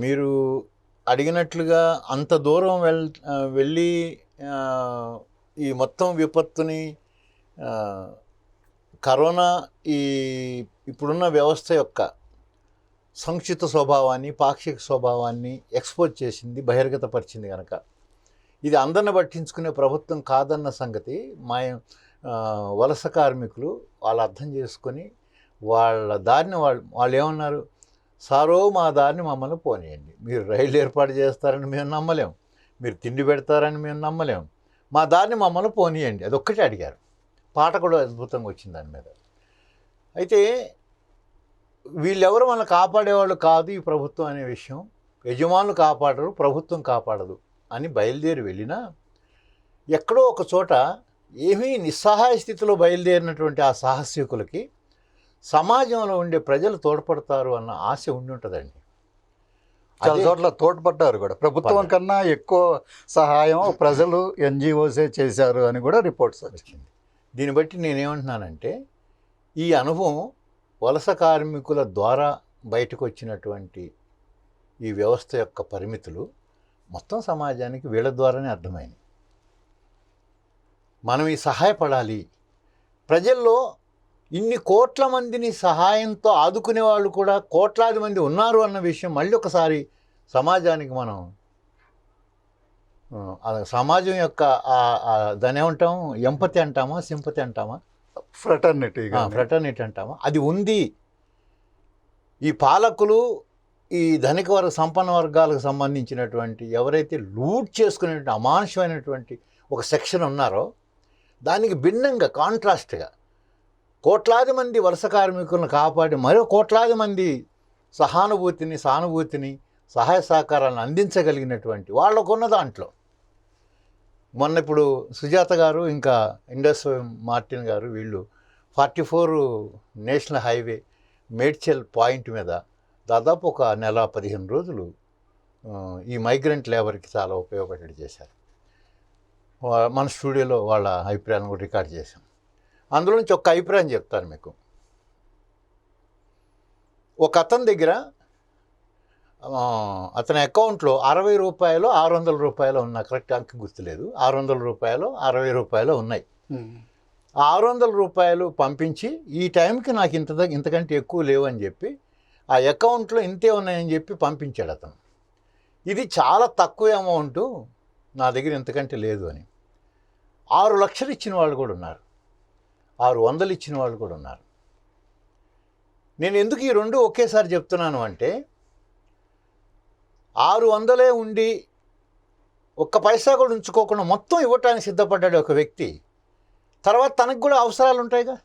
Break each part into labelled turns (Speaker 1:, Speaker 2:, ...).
Speaker 1: మీరు అడిగినట్లుగా అంత దూరం వెళ్ళి ఆ, ఈ మొత్తం విపత్తుని ఆ, కరోనా ఈ ఇప్పుడున్న వ్యవస్థ యొక్క సంక్షిప్త స్వభావాన్ని పాక్షిక స్వభావాన్ని ఎక్స్పోజ్ చేసింది, బహిర్గతపరిచింది కనుక ఇది అందరిని పట్టించుకునే ప్రభుత్వం కాదన్న సంగతి మా వలస కార్మికులు వాళ్ళు అర్థం చేసుకొని వాళ్ళ దారిని వాళ్ళు ఏమన్నారు, సారో మా దారిని మమ్మల్ని పోనీయండి, మీరు రైలు ఏర్పాటు చేస్తారని మేము నమ్మలేం, మీరు తిండి పెడతారని మేము నమ్మలేం, మా దారిని మమ్మల్ని పోనీయండి, అదొక్కటే అడిగారు. పాట కూడా అద్భుతంగా వచ్చింది దాని మీద. అయితే వీళ్ళెవరు మనల్ని కాపాడేవాళ్ళు కాదు ఈ ప్రభుత్వం అనే విషయం, యజమానులు కాపాడరు, ప్రభుత్వం కాపాడదు అని బయలుదేరి వెళ్ళినా ఎక్కడో ఒక చోట ఏమీ నిస్సహాయ స్థితిలో బయలుదేరినటువంటి ఆ సాహసికులకి సమాజంలో ఉండే ప్రజలు తోడ్పడతారు అన్న ఆశ ఉండి ఉంటుందండి.
Speaker 2: చాలా చోట్ల తోడ్పడ్డారు కూడా, ప్రభుత్వం కన్నా ఎక్కువ సహాయం ప్రజలు ఎన్జిఓసే చేశారు అని కూడా రిపోర్ట్స్ వచ్చింది.
Speaker 1: దీన్ని బట్టి నేనేమంటున్నానంటే ఈ అనుభవం వలస కార్మికుల ద్వారా బయటకు వచ్చినటువంటి ఈ వ్యవస్థ యొక్క పరిమితులు మొత్తం సమాజానికి వీళ్ళ ద్వారానే అర్థమైంది. మనం ఈ సహాయపడాలి, ప్రజల్లో ఇన్ని కోట్ల మందిని సహాయంతో ఆదుకునే వాళ్ళు కూడా కోట్లాది మంది ఉన్నారు అన్న విషయం మళ్ళీ ఒకసారి సమాజానికి మనం సమాజం యొక్క దాని ఏమంటాం, ఎంపతి అంటామా, సింపతి అంటామా, ఫ్రెటర్నిటీ అంటామా, అది ఉంది. ఈ పాలకులు ఈ ధనిక సంపన్న వర్గాలకు సంబంధించినటువంటి ఎవరైతే లూట్ చేసుకునేటువంటి అమానుషమైనటువంటి ఒక సెక్షన్ ఉన్నారో దానికి భిన్నంగా కాంట్రాస్ట్గా కోట్లాది మంది వలస కార్మికులను కాపాడి మరో కోట్లాది మంది సహానుభూతిని, సానుభూతిని, సహాయ సహకారాలను అందించగలిగినటువంటి వాళ్ళకున్న దాంట్లో మొన్న ఇప్పుడు సుజాత గారు ఇంకా ఇండస్ మార్టిన్ గారు వీళ్ళు 44 నేషనల్ హైవే మేడ్చల్ పాయింట్ మీద దాదాపు ఒక నెల 15 రోజులు ఈ మైగ్రెంట్ లేబర్కి చాలా ఉపయోగపడేది చేశారు. మన స్టూడియోలో వాళ్ళ అభిప్రాయాలను కూడా రికార్డ్ చేశాం. అందులో నుంచి ఒక అభిప్రాయం చెప్తాను మీకు. ఒక అతని దగ్గర అతని అకౌంట్లో 60 రూపాయలు 600 రూపాయలు ఉన్నాయి, కరెక్ట్ అంక గుర్తులేదు, 600 రూపాయలు 60 రూపాయలు ఉన్నాయి. ఆ 600 రూపాయలు పంపించి ఈ టైంకి నాకు ఇంతకంటే ఎక్కువ లేవు అని చెప్పి ఆ అకౌంట్లో ఇంతే ఉన్నాయని చెప్పి పంపించాడు అతను. ఇది చాలా తక్కువ అమౌంటు, నా దగ్గర ఇంతకంటే లేదు అని. 6 లక్షలు ఇచ్చిన వాళ్ళు కూడా ఉన్నారు, 600 ఇచ్చిన వాళ్ళు కూడా ఉన్నారు. నేను ఎందుకు ఈ రెండు ఒకేసారి చెప్తున్నాను అంటే 600 ఉండి ఒక్క పైసా కూడా ఉంచుకోకుండా మొత్తం ఇవ్వటానికి సిద్ధపడ్డాడు ఒక వ్యక్తి. తర్వాత తనకు కూడా అవసరాలు ఉంటాయిగా,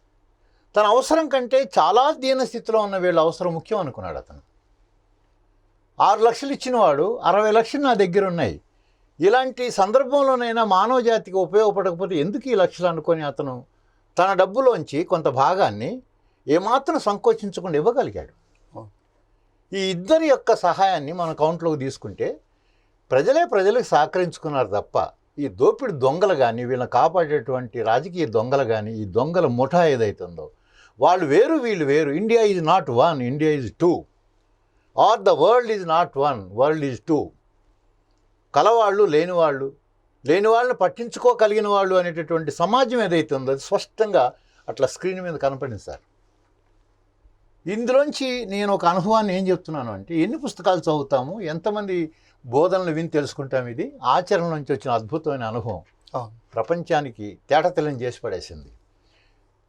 Speaker 1: తన అవసరం కంటే చాలా దీన స్థితిలో ఉన్న వీళ్ళ అవసరం ముఖ్యం అనుకున్నాడు అతను. 6 లక్షలు ఇచ్చినవాడు 60 లక్షలు నా దగ్గర ఉన్నాయి, ఇలాంటి సందర్భంలోనైనా మానవ జాతికి ఉపయోగపడకపోతే ఎందుకు ఈ లక్షలు అనుకొని అతను తన డబ్బులోంచి కొంత భాగాన్ని ఏమాత్రం సంకోచించకుండా ఇవ్వగలిగాడు. ఈ ఇద్దరి యొక్క సహాయాన్ని మన అకౌంట్లోకి తీసుకుంటే ప్రజలకు సహకరించుకున్నారు తప్ప ఈ దోపిడి దొంగలు కానీ, వీళ్ళని కాపాడేటువంటి రాజకీయ దొంగలు కానీ, ఈ దొంగల ముఠా ఏదైతుందో వాళ్ళు వేరు వీళ్ళు వేరు. India is not one, India is two, or the world is not one, world is two. కలవాళ్ళు లేని వాళ్ళని పట్టించుకోగలిగిన వాళ్ళు అనేటటువంటి సమాజం ఏదైతే ఉందో అది స్పష్టంగా అట్లా స్క్రీన్ మీద కనపడింది సార్. ఇందులోంచి నేను ఒక అనుభవాన్ని ఏం చెప్తున్నాను అంటే, ఎన్ని పుస్తకాలు చదువుతాము, ఎంతమంది బోధనలు విని తెలుసుకుంటాం, ఇది ఆచరణ నుంచి వచ్చిన అద్భుతమైన అనుభవం ప్రపంచానికి తేటతెల్లం చేసి పడేసింది.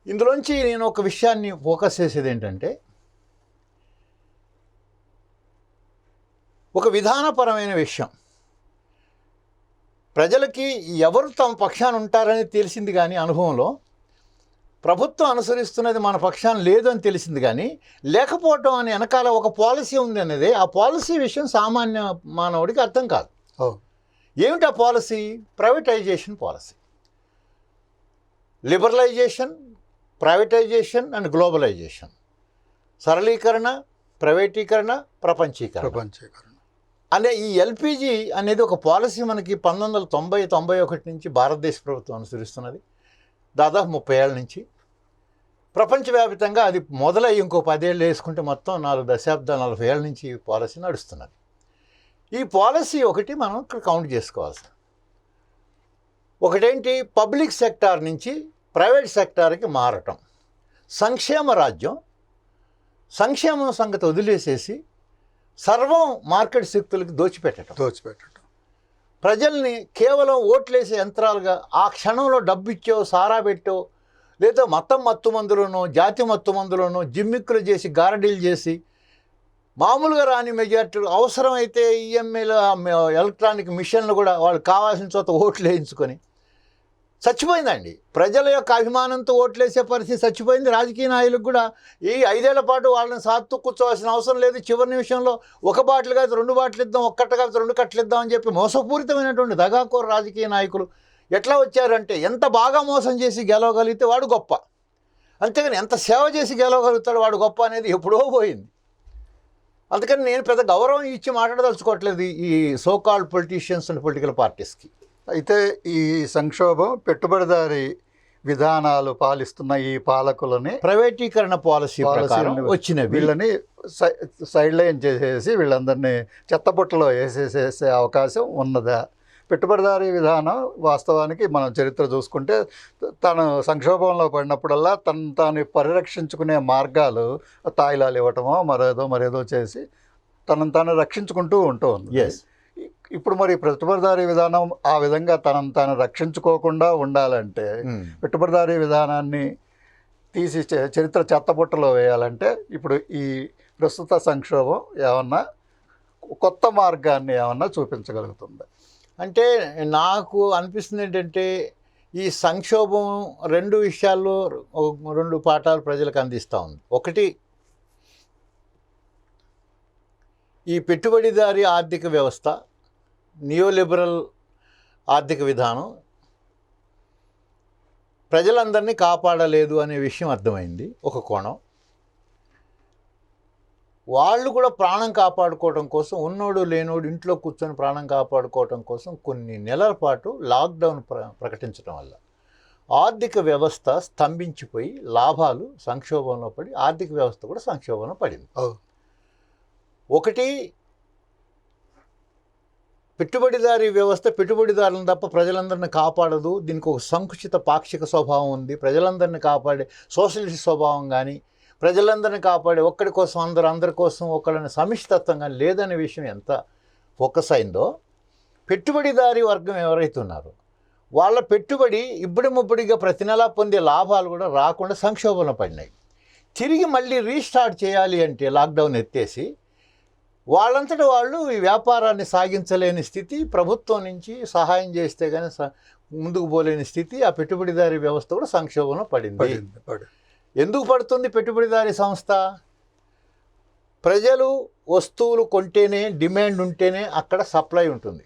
Speaker 1: ఇందులోంచి నేను ఒక విషయాన్ని ఫోకస్ చేసేది ఏంటంటే, ఒక విధానపరమైన విషయం. ప్రజలకి ఎవరు తమ పక్షాన ఉంటారని తెలిసింది కానీ అనుభవంలో, ప్రభుత్వం అనుసరిస్తున్నది మన పక్షాన లేదు అని తెలిసింది కానీ, లేకపోవటం అని వెనకాల ఒక పాలసీ ఉంది అనేది, ఆ పాలసీ విషయం సామాన్య మానవుడికి అర్థం కాదు. ఏమిటి ఆ policy? Privatisation policy. Liberalisation, privatisation and globalisation. సరళీకరణ, ప్రైవేటీకరణ, ప్రపంచీకరణ అనే ఈ ఎల్పిజి అనేది ఒక పాలసీ మనకి 1990-91 నుంచి భారతదేశ ప్రభుత్వం అనుసరిస్తున్నది. దాదాపు 30 ఏళ్ళ నుంచి ప్రపంచవ్యాప్తంగా అది మొదలై ఇంకో 10 ఏళ్ళు వేసుకుంటే మొత్తం 4 దశాబ్దాలు 40 ఏళ్ళ నుంచి ఈ పాలసీ నడుస్తున్నది. ఈ పాలసీ ఒకటి మనం ఇక్కడ కౌంట్ చేసుకోవాలి సార్. ఒకటేంటి, పబ్లిక్ సెక్టార్ నుంచి ప్రైవేట్ సెక్టార్కి మారటం, సంక్షేమ రాజ్యం, సంక్షేమం సంగతి వదిలేసేసి సర్వం మార్కెట్ శక్తులకి దోచిపెట్టడం, ప్రజల్ని కేవలం ఓట్లేసే యంత్రాలుగా ఆ క్షణంలో డబ్బు ఇచ్చో సారా పెట్టో లేదా మతం మత్తు మందులోనో జాతి మత్తు మందులోనో జిమ్మిక్కులు చేసి గారడీలు చేసి మామూలుగా రాని మెజార్టీలు అవసరమైతే ఈఎంఐల ఎలక్ట్రానిక్ మిషన్లు కూడా వాళ్ళు కావాల్సిన చోట ఓట్లు వేయించుకొని చచ్చిపోయిందండి. ప్రజల యొక్క అభిమానంతో ఓట్లేసే పరిస్థితి చచ్చిపోయింది. రాజకీయ నాయకులకు కూడా ఈ 5 ఏళ్ల పాటు వాళ్ళని సాత్తు కూర్చోవాల్సిన అవసరం లేదు. చివరి నిమిషంలో ఒక బాటిల్ కాదు 2 బాటిల్ ఇద్దాం, ఒక్కట కాదు 2 కట్టలు ఇద్దాం అని చెప్పి మోసపూరితమైనటువంటి దగాకోరు రాజకీయ నాయకులు ఎట్లా వచ్చారంటే, ఎంత బాగా మోసం చేసి గెలవగలిగితే వాడు గొప్ప, అంతేగాని ఎంత సేవ చేసి గెలవగలుగుతాడు వాడు గొప్ప అనేది ఎప్పుడో పోయింది. అందుకని నేను పెద్ద గౌరవం ఇచ్చి మాట్లాడదలుచుకోవట్లేదు ఈ సోకాల్డ్ పొలిటీషియన్స్ అండ్ పొలిటికల్ పార్టీస్కి.
Speaker 2: అయితే ఈ సంక్షోభం పెట్టుబడిదారీ విధానాలు పాలిస్తున్న ఈ పాలకులని
Speaker 1: ప్రైవేటీకరణ పాలసీ వచ్చినవి
Speaker 2: వీళ్ళని సైడ్ లైన్ చేసేసి వీళ్ళందరినీ చెత్తబుట్టలో వేసేసే అవకాశం ఉన్నదా? పెట్టుబడిదారీ విధానం వాస్తవానికి మనం చరిత్ర చూసుకుంటే తను సంక్షోభంలో పడినప్పుడల్లా తాను పరిరక్షించుకునే మార్గాలు తాయిలాలు ఇవ్వటమో మరేదో చేసి తాను రక్షించుకుంటూ ఉంటుంది. ఇప్పుడు మరి పెట్టుబడిదారీ విధానం ఆ విధంగా తాను రక్షించుకోకుండా ఉండాలంటే పెట్టుబడిదారీ విధానాన్ని తీసి చరిత్ర చెత్తబుట్టలో వేయాలంటే ఇప్పుడు ఈ ప్రస్తుత సంక్షోభం ఏమన్నా కొత్త మార్గాన్ని ఏమన్నా చూపించగలుగుతుంది?
Speaker 1: అంటే నాకు అనిపిస్తుంది ఏంటంటే, ఈ సంక్షోభం 2 విషయాల్లో 2 పాఠాలు ప్రజలకు అందిస్తూ ఉంది. ఒకటి, ఈ పెట్టుబడిదారీ ఆర్థిక వ్యవస్థ, నియోలిబరల్ ఆర్థిక విధానం ప్రజలందరినీ కాపాడలేదు అనే విషయం అర్థమైంది ఒక కోణం. వాళ్ళు కూడా ప్రాణం కాపాడుకోవడం కోసం, ఉన్నోడు లేనోడు ఇంట్లో కూర్చొని ప్రాణం కాపాడుకోవడం కోసం కొన్ని నెలల పాటు లాక్డౌన్ ప్రకటించడం వల్ల ఆర్థిక వ్యవస్థ స్తంభించిపోయి లాభాలు సంక్షోభంలో పడి ఆర్థిక వ్యవస్థ కూడా సంక్షోభంలో పడింది. ఒకటి, పెట్టుబడిదారీ వ్యవస్థ పెట్టుబడిదారులను తప్ప ప్రజలందరినీ కాపాడదు, దీనికి ఒక సంకుచిత పాక్షిక స్వభావం ఉంది. ప్రజలందరినీ కాపాడే సోషలిస్ట్ స్వభావం కానీ, ప్రజలందరినీ కాపాడే ఒక్కడి కోసం అందరి కోసం ఒకళ్ళని సమిష్టితత్వం కానీ లేదనే విషయం ఎంత ఫోకస్ అయిందో, పెట్టుబడిదారీ వర్గం ఎవరైతే ఉన్నారో వాళ్ళ పెట్టుబడి ఇబ్బడిముబ్బడిగా ప్రతి నెలా పొందే లాభాలు కూడా రాకుండా సంక్షోభంలో పడినాయి. తిరిగి మళ్ళీ రీస్టార్ట్ చేయాలి అంటే లాక్డౌన్ ఎత్తేసి వాళ్ళంతటి వాళ్ళు ఈ వ్యాపారాన్ని సాగించలేని స్థితి, ప్రభుత్వం నుంచి సహాయం చేస్తే కానీ ముందుకు పోలేని స్థితి, ఆ పెట్టుబడిదారీ వ్యవస్థ కూడా సంక్షోభంలో పడింది. ఎందుకు పడుతుంది పెట్టుబడిదారీ సంస్థ? ప్రజలు వస్తువులు కొంటేనే, డిమాండ్ ఉంటేనే అక్కడ సప్లై ఉంటుంది.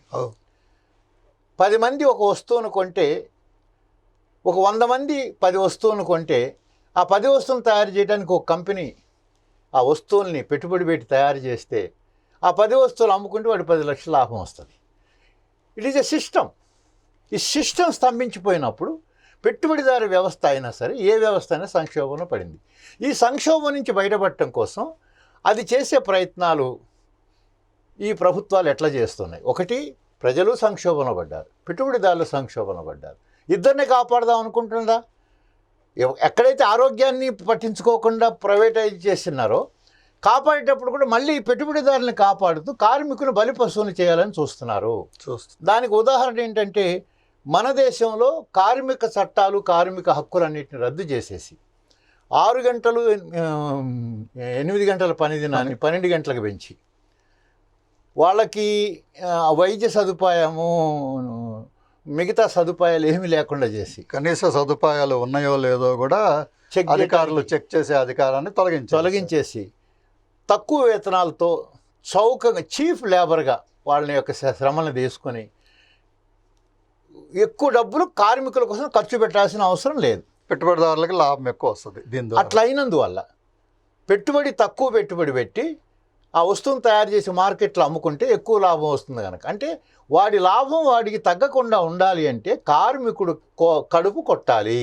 Speaker 1: 10 మంది ఒక వస్తువును కొంటే, ఒక 100 మంది 10 వస్తువులను కొంటే, ఆ 10 వస్తువులను తయారు చేయడానికి ఒక కంపెనీ ఆ వస్తువుల్ని పెట్టుబడి పెట్టి తయారు చేస్తే ఆ 10 వస్తువులు అమ్ముకుంటే వాడు 10 లక్షల లాభం వస్తుంది. It is a system. ఈ సిస్టమ్ స్తంభించిపోయినప్పుడు పెట్టుబడిదారీ వ్యవస్థ అయినా సరే, ఏ వ్యవస్థ అయినా సంక్షోభంలో పడింది. ఈ సంక్షోభం నుంచి బయటపడటం కోసం అది చేసే ప్రయత్నాలు ఈ ప్రభుత్వాలు ఎట్లా చేస్తున్నాయి? ఒకటి, ప్రజలు సంక్షోభంలో పడ్డారు, పెట్టుబడిదారులు సంక్షోభంలో పడ్డారు. ఇద్దరిని కాపాడదాం అనుకుంటుందా? ఎక్కడైతే ఆరోగ్యాన్ని పట్టించుకోకుండా ప్రైవేటైజ్ చేస్తున్నారో, కాపాడేటప్పుడు కూడా మళ్ళీ పెట్టుబడిదారులను కాపాడుతూ కార్మికులను బలిపశువులు చేయాలని చూస్తున్నారు. దానికి ఉదాహరణ ఏంటంటే, మన దేశంలో కార్మిక చట్టాలు, కార్మిక హక్కులన్నింటిని రద్దు చేసేసి 6 గంటలు 8 గంటల పని దినాన్ని 12 గంటలకు పెంచి వాళ్ళకి వైద్య సదుపాయము, మిగతా సదుపాయాలు ఏమీ లేకుండా చేసి,
Speaker 2: కనీస సదుపాయాలు ఉన్నాయో లేదో కూడా అధికారులు చెక్ చేసే అధికారాన్ని
Speaker 1: తొలగించేసి తక్కువ వేతనాలతో చౌకగా చీఫ్ లేబర్గా వాళ్ళ యొక్క శ్రమలను తీసుకొని ఎక్కువ డబ్బులు కార్మికుల కోసం ఖర్చు పెట్టాల్సిన అవసరం లేదు.
Speaker 2: పెట్టుబడిదారులకు లాభం ఎక్కువ వస్తుంది దీంతో.
Speaker 1: అట్లా అయినందువల్ల తక్కువ పెట్టుబడి పెట్టి ఆ వస్తువును తయారు చేసి మార్కెట్లో అమ్ముకుంటే ఎక్కువ లాభం వస్తుంది కనుక. అంటే వాడి లాభం వాడికి తగ్గకుండా ఉండాలి అంటే కార్మికుడు కడుపు కొట్టాలి.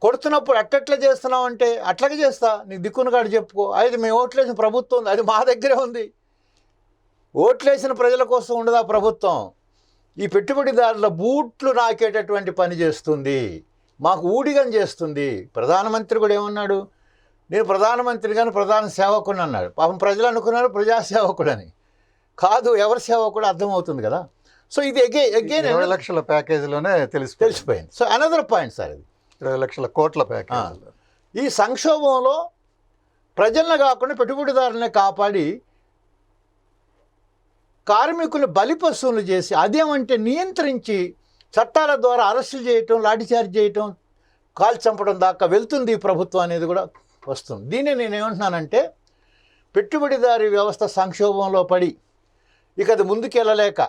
Speaker 1: కొడుతున్నప్పుడు అట్టెట్లా చేస్తున్నావు అంటే, అట్లాగే చేస్తా, నీకు దిక్కునగాడు చెప్పుకో, అది మేము ఓట్లేసిన ప్రభుత్వం ఉంది, అది మా దగ్గరే ఉంది. ఓట్లేసిన ప్రజల కోసం ఉండదా ప్రభుత్వం? ఈ పెట్టుబడిదారుల బూట్లు నాకేటటువంటి పని చేస్తుంది, మాకు ఊడిగం చేస్తుంది. ప్రధానమంత్రి కూడా ఏమన్నాడు? నేను ప్రధానమంత్రి కానీ ప్రధాన సేవకుడు అన్నాడు. పాపం ప్రజలు అనుకున్నారు ప్రజాసేవకుడని. కాదు, ఎవరి సేవకుడు అర్థమవుతుంది కదా. సో ఇది అగైన్
Speaker 2: 20 లక్షల ప్యాకేజీలోనే
Speaker 1: తెలిసిపోయింది. సో అనదర్ పాయింట్ సార్ ఇది.
Speaker 2: 20 లక్షల కోట్ల ప్యాకేజ్.
Speaker 1: ఈ సంక్షోభంలో ప్రజలను కాకుండా పెట్టుబడిదారులనే కాపాడి కార్మికులు బలిపశువులు చేసి, అదేమంటే నియంత్రించి చట్టాల ద్వారా అరెస్టులు చేయటం, లాఠీచార్జ్ చేయటం, కాల్చి చంపడం దాకా వెళ్తుంది ఈ ప్రభుత్వం అనేది కూడా వస్తుంది. దీన్ని నేను ఏమంటున్నానంటే, పెట్టుబడిదారీ వ్యవస్థ సంక్షోభంలో పడి ఇక అది ముందుకెళ్ళలేక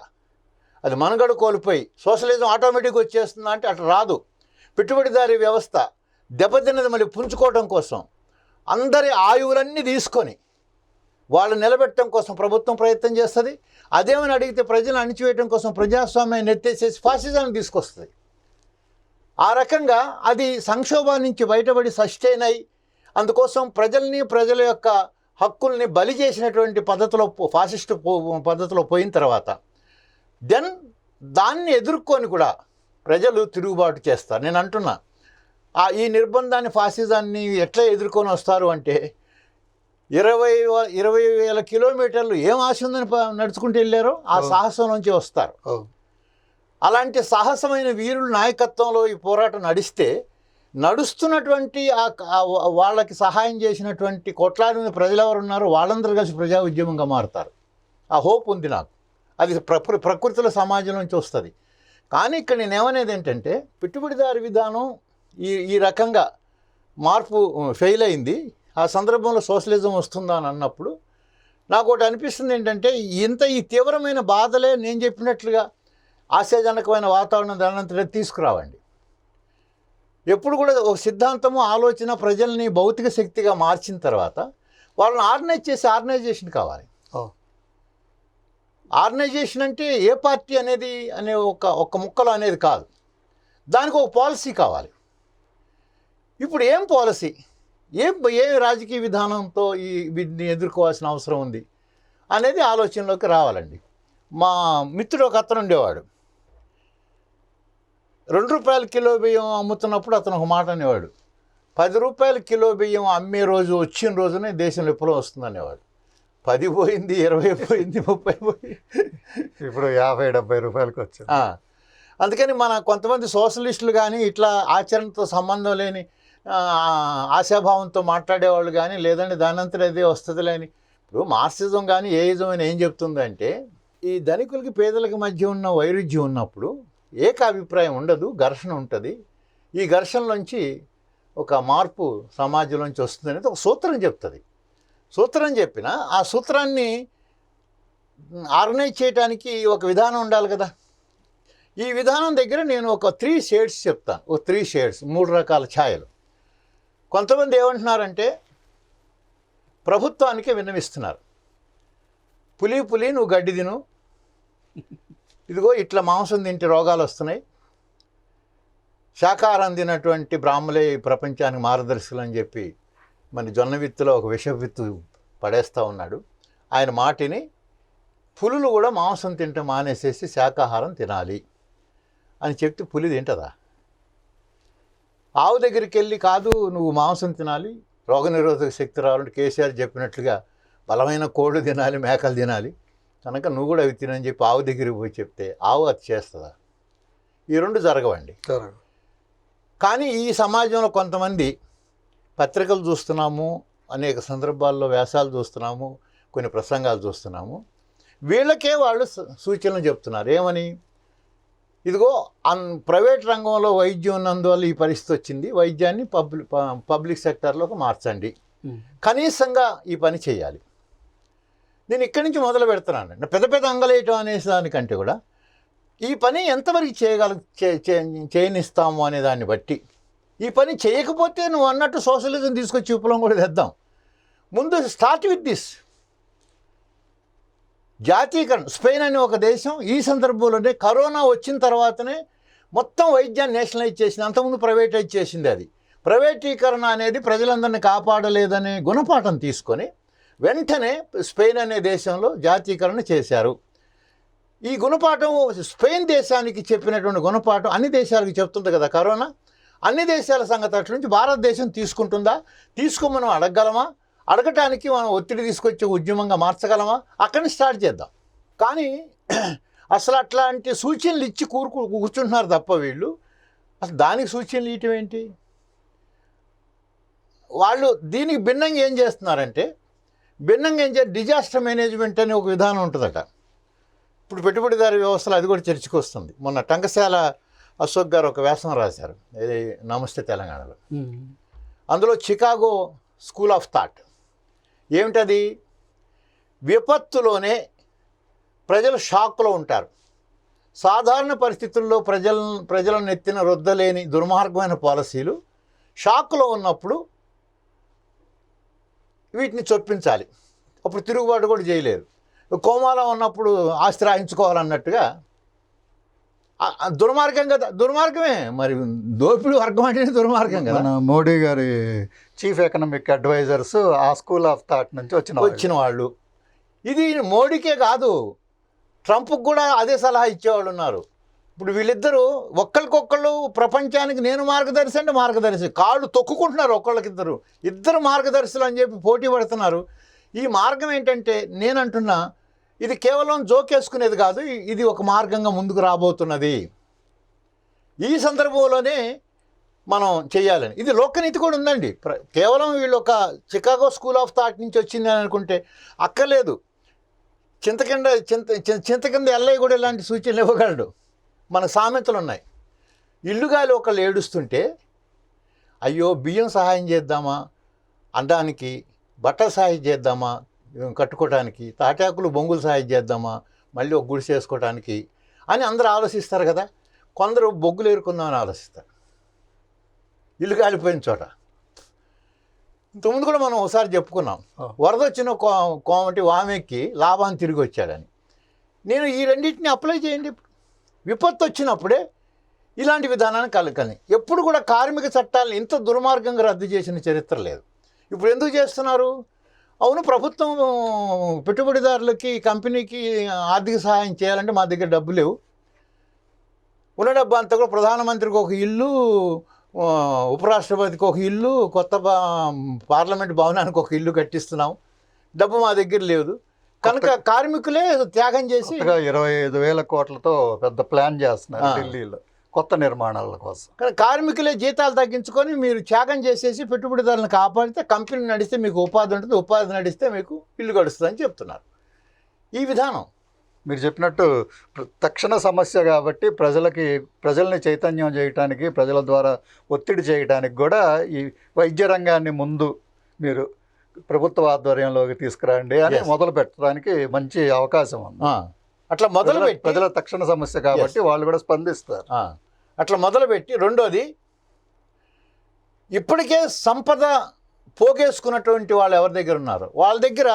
Speaker 1: అది మనుగడ కోల్పోయి సోషలిజం ఆటోమేటిక్గా వచ్చేస్తుందా అంటే అట్లా రాదు. పెట్టుబడిదారీ వ్యవస్థ దెబ్బతిన్నది మళ్ళీ పుంజుకోవడం కోసం అందరి ఆయువులన్నీ తీసుకొని వాళ్ళు నిలబెట్టడం కోసం ప్రభుత్వం ప్రయత్నం చేస్తుంది. అదేమని అడిగితే ప్రజలను అణిచివేయడం కోసం ప్రజాస్వామ్యాన్ని ఎత్తేసేసి ఫాసిజాన్ని తీసుకొస్తుంది. ఆ రకంగా అది సంక్షోభాల నుంచి బయటపడి సస్టైన్ అయ్యి అందుకోసం ప్రజల యొక్క హక్కుల్ని బలి చేసినటువంటి పద్ధతిలో ఫాసిస్ట్ పద్ధతిలో పోయిన తర్వాత దాన్ని ఎదుర్కొని కూడా ప్రజలు తిరుగుబాటు చేస్తారు. నేను అంటున్నా, ఈ నిర్బంధాన్ని ఫాసిజాన్ని ఎట్లా ఎదుర్కొని వస్తారు అంటే 20,000 కిలోమీటర్లు ఏం ఆశ ఉందని నడుచుకుంటూ వెళ్ళారో ఆ సాహసం నుంచి వస్తారు. అలాంటి సాహసమైన వీరుల నాయకత్వంలో ఈ పోరాటం నడుస్తున్నటువంటి వాళ్ళకి సహాయం చేసినటువంటి కోట్లాది మంది ప్రజలు ఎవరు ఉన్నారో వాళ్ళందరూ కలిసి ప్రజా ఉద్యమంగా మారుతారు. ఆ హోప్ ఉంది నాకు. అది ప్రకృతిలో సమాజం నుంచి వస్తుంది. కానీ ఇక్కడ నేను ఏమనేది ఏంటంటే, పెట్టుబడిదారి విధానం ఈ రకంగా మార్పు ఫెయిల్ అయింది. ఆ సందర్భంలో సోషలిజం వస్తుందా అని అన్నప్పుడు నాకు ఒకటి అనిపిస్తుంది ఏంటంటే, ఈ తీవ్రమైన బాధలే నేను చెప్పినట్లుగా ఆశాజనకమైన వాతావరణం దానంతటా తీసుకురావండి. ఎప్పుడు కూడా ఒక సిద్ధాంతము ఆలోచన ప్రజల్ని భౌతిక శక్తిగా మార్చిన తర్వాత వాళ్ళని ఆర్గనైజ్ చేసి ఆర్గనైజేషన్ కావాలి. ఆర్గనైజేషన్ అంటే ఏ పార్టీ అనేది అనే ఒక ముక్కలో అనేది కాదు, దానికి ఒక పాలసీ కావాలి. ఇప్పుడు ఏం పాలసీ, ఏ రాజకీయ విధానంతో వీటిని ఎదుర్కోవాల్సిన అవసరం ఉంది అనేది ఆలోచనలోకి రావాలండి. మా మిత్రుడు ఒక అతను ఉండేవాడు, ₹2 కిలో బియ్యం అమ్ముతున్నప్పుడు అతను ఒక మాట అనేవాడు, ₹10 కిలో బియ్యం అమ్మే రోజు వచ్చిన రోజునే దేశంలో విప్లవం వస్తుంది అనేవాడు. 10 పోయింది, 20 పోయింది, 30 పోయింది,
Speaker 2: ఇప్పుడు 50-70 రూపాయలకి వచ్చింది.
Speaker 1: అందుకని మన కొంతమంది సోషలిస్టులు కానీ ఇట్లా ఆచరణతో సంబంధం లేని ఆశాభావంతో మాట్లాడేవాళ్ళు కానీ, లేదంటే దానంతరం అదే వస్తుంది అని. ఇప్పుడు మార్క్సిజం కానీ ఏయిజం అని ఏం చెప్తుందంటే, ఈ ధనికులకి పేదలకి మధ్య ఉన్న వైరుధ్యం ఉన్నప్పుడు ఏకాభిప్రాయం ఉండదు, ఘర్షణ ఉంటుంది. ఈ ఘర్షణలోంచి ఒక మార్పు సమాజంలోంచి వస్తుంది అనేది ఒక సూత్రం చెప్తుంది. సూత్రం చెప్పిన ఆ సూత్రాన్ని ఆర్గనైజ్ చేయడానికి ఒక విధానం ఉండాలి కదా. ఈ విధానం దగ్గర నేను ఒక 3 షేడ్స్ చెప్తాను. ఒక 3 షేడ్స్, 3 రకాల ఛాయలు. కొంతమంది ఏమంటున్నారంటే, ప్రభుత్వానికి విన్నవిస్తున్నారు, పులి నువ్వు గడ్డి తిను, ఇదిగో ఇట్లా మాంసం తింటే రోగాలు వస్తున్నాయి, శాకాహారం తినటువంటి బ్రాహ్మలే ప్రపంచానికి మార్గదర్శకులు అని చెప్పి మన జొన్న విత్తులో ఒక విష విత్తు పడేస్తూ ఉన్నాడు. ఆయన మాటిని పులులు కూడా మాంసం తింటే మానేసేసి శాకాహారం తినాలి అని చెప్తే పులి తింటుందా? ఆవు దగ్గరికి వెళ్ళి, కాదు నువ్వు మాంసం తినాలి, రోగనిరోధక శక్తి రావాలంటే కేసీఆర్ చెప్పినట్లుగా బలమైన కోళ్ళు తినాలి, మేకలు తినాలి, కనుక నువ్వు కూడా అవి తినని చెప్పి ఆవు దగ్గరికి పోయి చెప్తే ఆవు అది చేస్తుందా? ఈ 2 జరగవండి. కానీ ఈ సమాజంలో కొంతమంది పత్రికలు చూస్తున్నాము, అనేక సందర్భాల్లో వ్యాసాలు చూస్తున్నాము, కొన్ని ప్రసంగాలు చూస్తున్నాము, వీళ్ళకే వాళ్ళు సూచనలు చెప్తున్నారు. ఏమని? ఇదిగో ప్రైవేట్ రంగంలో వైద్యం ఉన్నందువల్ల ఈ పరిస్థితి వచ్చింది, వైద్యాన్ని పబ్లిక్ సెక్టార్లోకి మార్చండి, కనీసంగా ఈ పని చేయాలి. నేను ఇక్కడి నుంచి మొదలు పెడుతున్నాను. పెద్ద అంగలేయటం అనేసి దానికంటే కూడా ఈ పని ఎంతవరకు చేయనిస్తాము అనే దాన్ని బట్టి, ఈ పని చేయకపోతే నువ్వు అన్నట్టు సోషలిజం తీసుకొచ్చి విప్లవం కూడా తెద్దాం. ముందు స్టార్ట్ విత్ దిస్ జాతీకరణ. స్పెయిన్ అనే ఒక దేశం ఈ సందర్భంలోనే కరోనా వచ్చిన తర్వాతనే మొత్తం వైద్యాన్ని నేషనలైజ్ చేసింది, అంతకుముందు ప్రైవేటైజ్ చేసింది. అది ప్రైవేటీకరణ అనేది ప్రజలందరినీ కాపాడలేదనే గుణపాఠం తీసుకొని వెంటనే స్పెయిన్ అనే దేశంలో జాతీయకరణ చేశారు. ఈ గుణపాఠం స్పెయిన్ దేశానికి చెప్పినటువంటి గుణపాఠం అన్ని దేశాలకు చెప్తుంది కదా కరోనా. అన్ని దేశాల సంగతి అట్ల నుంచి భారతదేశం తీసుకుంటుందా, తీసుకోమని అడగగలమా, అడగటానికి మనం ఒత్తిడి తీసుకొచ్చే ఉద్యమంగా మార్చగలమా, అక్కడిని స్టార్ట్ చేద్దాం. కానీ అసలు అట్లాంటి సూచనలు ఇచ్చి కూర్చుంటున్నారు తప్ప వీళ్ళు అసలు దానికి సూచనలు ఇవ్వటం ఏంటి? వాళ్ళు దీనికి భిన్నంగా ఏం చేస్తున్నారంటే డిజాస్టర్ మేనేజ్మెంట్ అనే ఒక విధానం ఉంటుందట. ఇప్పుడు పెట్టుబడిదారు వ్యవస్థలో అది కూడా చర్చకు వస్తుంది. మొన్న టంకశాల అశోక్ గారు ఒక వ్యాసం రాశారు, ఇది నమస్తే తెలంగాణలో. అందులో చికాగో స్కూల్ ఆఫ్ థాట్ ఏమిటది? విపత్తులోనే ప్రజలు షాక్లో ఉంటారు. సాధారణ పరిస్థితుల్లో ప్రజలను ఎత్తిన రుద్దలేని దుర్మార్గమైన పాలసీలు షాక్లో ఉన్నప్పుడు వీటిని చొప్పించాలి. అప్పుడు తిరుగుబాటు కూడా చేయలేరు. కోమాలో ఉన్నప్పుడు ఆస్తి రాయించుకోవాలన్నట్టుగా దుర్మార్గమే. మరి దోపిడీ వర్గం అంటేనే దుర్మార్గం కదా.
Speaker 2: మన మోడీ గారి చీఫ్ ఎకనామిక్ అడ్వైజర్స్ ఆ స్కూల్ ఆఫ్ థాట్ నుంచి వచ్చిన వాళ్ళు.
Speaker 1: ఇది మోడీకే కాదు, ట్రంప్కి కూడా అదే సలహా ఇచ్చేవాళ్ళు ఉన్నారు. ఇప్పుడు వీళ్ళిద్దరూ ఒక్కరికొక్కళ్ళు ప్రపంచానికి నేను మార్గదర్శి అంటే మార్గదర్శి కాళ్ళు తొక్కుకుంటున్నారు. ఇద్దరు మార్గదర్శులు అని చెప్పి పోటీ పడుతున్నారు. ఈ మార్గం ఏంటంటే నేనంటున్నా ఇది కేవలం జోకేసుకునేది కాదు, ఇది ఒక మార్గంగా ముందుకు రాబోతున్నది. ఈ సందర్భంలోనే మనం చేయాలని ఇది లోకనీతి కూడా ఉందండి. కేవలం వీళ్ళు ఒక చికాగో స్కూల్ ఆఫ్ థాట్ నుంచి వచ్చింది అని అనుకుంటే అక్కర్లేదు. చింతకింద ఎల్లయ్య కూడా ఇలాంటి సూచనలు ఇవ్వగలడు. మన సామెతలు ఉన్నాయి. ఇల్లుగాలి ఒకళ్ళు ఏడుస్తుంటే అయ్యో బియ్యం సహాయం చేద్దామా అనడానికి, బట్టలు సహాయం చేద్దామా కట్టుకోవడానికి, తాటాకులు బొంగులు సహాయం చేద్దామా మళ్ళీ ఒక గుడి చేసుకోవడానికి అని అందరూ ఆలోచిస్తారు కదా. కొందరు బొగ్గులు ఏరుకుందామని ఆలోచిస్తారు ఇల్లు కాలిపోయిన చోట. ఇంతకుముందు కూడా మనం ఒకసారి చెప్పుకున్నాం, వరద వచ్చిన కోమటి వామెక్కి లాభాన్ని తిరిగి వచ్చాడని. నేను ఈ రెండింటిని అప్లై చేయండి. విపత్తు వచ్చినప్పుడే ఇలాంటి విధానాన్ని కలకని. ఎప్పుడు కూడా కార్మిక చట్టాలను ఇంత దుర్మార్గంగా రద్దు చేసిన చరిత్ర లేదు. ఇప్పుడు ఎందుకు చేస్తున్నారు? అవును, ప్రభుత్వం పెట్టుబడిదారులకి కంపెనీకి ఆర్థిక సహాయం చేయాలంటే మా దగ్గర డబ్బు లేవు, ఉన్న డబ్బు అంతా కూడా ప్రధానమంత్రికి ఒక ఇల్లు, ఉపరాష్ట్రపతికి ఒక ఇల్లు, కొత్త పార్లమెంట్ భవనానికి ఒక ఇల్లు కట్టిస్తున్నాం, డబ్బు మా దగ్గర లేదు కనుక కార్మికులే త్యాగం చేసి
Speaker 2: 25,000 కోట్లతో పెద్ద ప్లాన్ చేస్తున్నారు ఢిల్లీలో కొత్త నిర్మాణాల కోసం.
Speaker 1: కానీ కార్మికులే జీతాలు తగ్గించుకొని మీరు త్యాగం చేసేసి పెట్టుబడిదారులను కాపాడితే కంపెనీ నడిస్తే మీకు ఉపాధి ఉంటుంది, ఉపాధి నడిస్తే మీకు ఇల్లు గడుస్తుందని చెప్తున్నారు. ఈ విధానం
Speaker 2: మీరు చెప్పినట్టు తక్షణ సమస్య కాబట్టి ప్రజల్ని చైతన్యం చేయడానికి, ప్రజల ద్వారా ఒత్తిడి చేయడానికి కూడా ఈ వైద్య రంగాన్ని ముందు మీరు ప్రభుత్వ ఆధ్వర్యంలోకి తీసుకురండి అని మొదలు పెట్టడానికి మంచి అవకాశం ఉంది.
Speaker 1: అట్లా మొదలుపెట్టి
Speaker 2: ప్రజల తక్షణ సమస్య కాబట్టి వాళ్ళు కూడా స్పందిస్తారు.
Speaker 1: అట్లా మొదలుపెట్టి రెండోది, ఇప్పటికే సంపద పోగేసుకున్నటువంటి వాళ్ళు ఎవరి దగ్గర ఉన్నారో వాళ్ళ దగ్గర